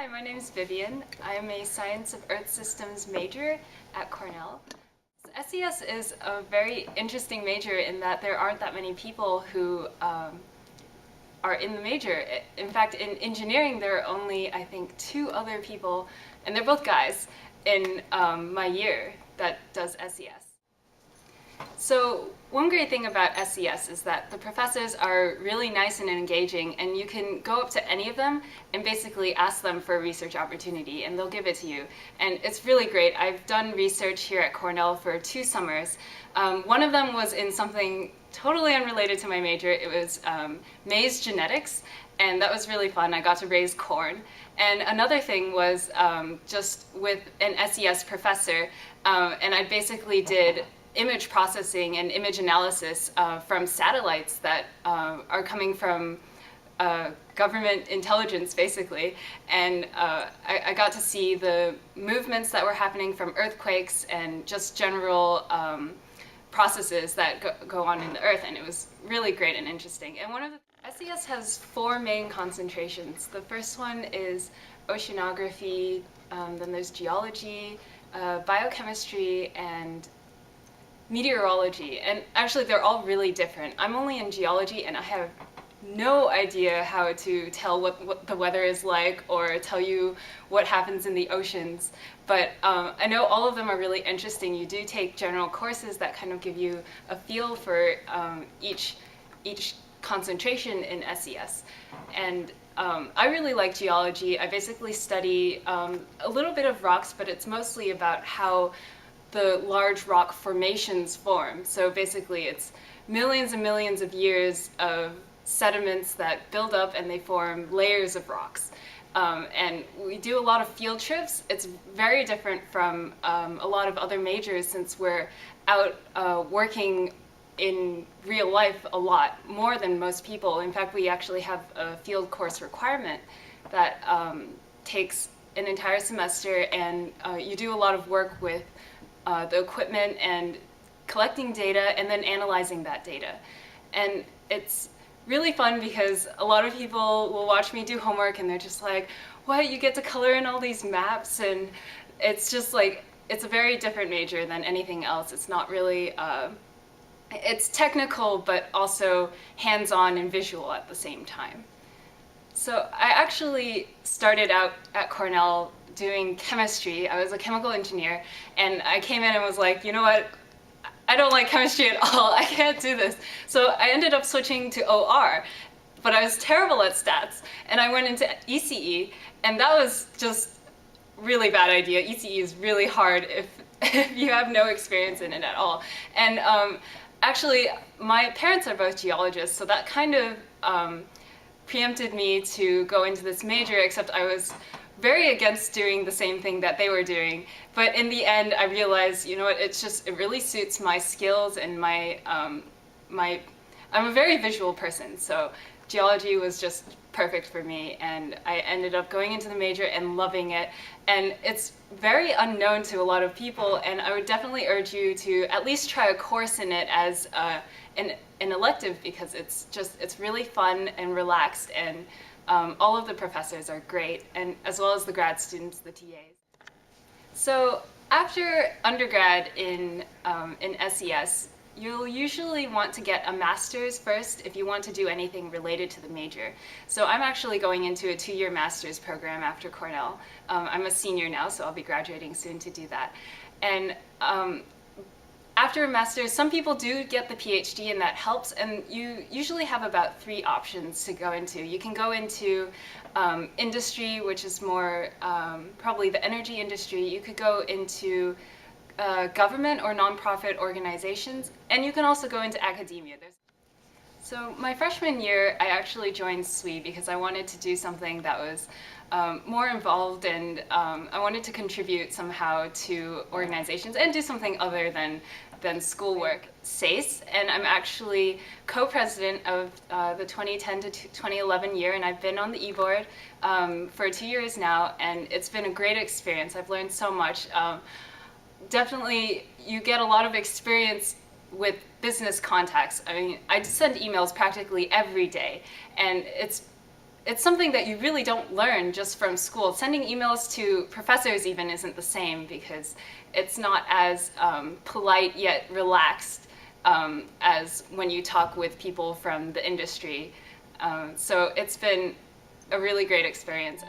Hi, my name is Vivian. I am a Science of Earth Systems major at Cornell. SES is a very interesting major in that there aren't that many people who are in the major. In fact, in engineering, there are only, I think, 2 other people, and they're both guys, in my year that does SES. So one great thing about SES is that the professors are really nice and engaging, and you can go up to any of them and basically ask them for a research opportunity, and they'll give it to you. And it's really great. I've done research here at Cornell for 2 summers. One of them was in something totally unrelated to my major. It was maize genetics, and that was really fun. I got to raise corn. And another thing was just with an SES professor, and I basically did image processing and image analysis from satellites that are coming from government intelligence, basically. And I got to see the movements that were happening from earthquakes and just general processes that go on in the Earth, and it was really great and interesting. And one of the SES has 4 main concentrations. The first one is oceanography, then there's geology, biochemistry, and meteorology. And actually they're all really different. I'm only in geology and I have no idea how to tell what the weather is like or tell you what happens in the oceans. But I know all of them are really interesting. You do take general courses that kind of give you a feel for each concentration in SES. And I really like geology. I basically study a little bit of rocks, but it's mostly about how the large rock formations form. So basically it's millions and millions of years of sediments that build up and they form layers of rocks. And we do a lot of field trips. It's very different from a lot of other majors since we're out working in real life a lot, more than most people. In fact, we actually have a field course requirement that takes an entire semester, and you do a lot of work with the equipment and collecting data and then analyzing that data. And it's really fun because a lot of people will watch me do homework and they're just like, what, you get to color in all these maps? And it's just like, it's a very different major than anything else. It's not really, it's technical but also hands-on and visual at the same time. So I actually started out at Cornell doing chemistry. I was a chemical engineer, and I came in and was like, you know what, I don't like chemistry at all, I can't do this. So I ended up switching to OR, but I was terrible at stats, and I went into ECE, and that was just really bad idea. ECE is really hard if you have no experience in it at all. And actually, my parents are both geologists, so that kind of preempted me to go into this major, except I was very against doing the same thing that they were doing. But in the end, I realized, you know what, it really suits my skills and I'm a very visual person, so geology was just perfect for me, and I ended up going into the major and loving it. And it's very unknown to a lot of people, and I would definitely urge you to at least try a course in it as an elective, because it's really fun and relaxed, and all of the professors are great, and as well as the grad students, the TAs. So after undergrad in SES, you'll usually want to get a master's first if you want to do anything related to the major. So I'm actually going into a 2-year master's program after Cornell. I'm a senior now, so I'll be graduating soon to do that. And after a master's, some people do get the PhD, and that helps, and you usually have about 3 options to go into. You can go into industry, which is more probably the energy industry. You could go into government or nonprofit organizations, and you can also go into academia. So my freshman year, I actually joined SWE because I wanted to do something that was more involved, and I wanted to contribute somehow to organizations and do something other than schoolwork. SES, and I'm actually co-president of the 2010 to 2011 year, and I've been on the e-board for 2 years now, and it's been a great experience. I've learned so much. Definitely, you get a lot of experience with business contacts. I mean, I send emails practically every day, and it's it's something that you really don't learn just from school. Sending emails to professors even isn't the same because it's not as polite yet relaxed as when you talk with people from the industry. So it's been a really great experience.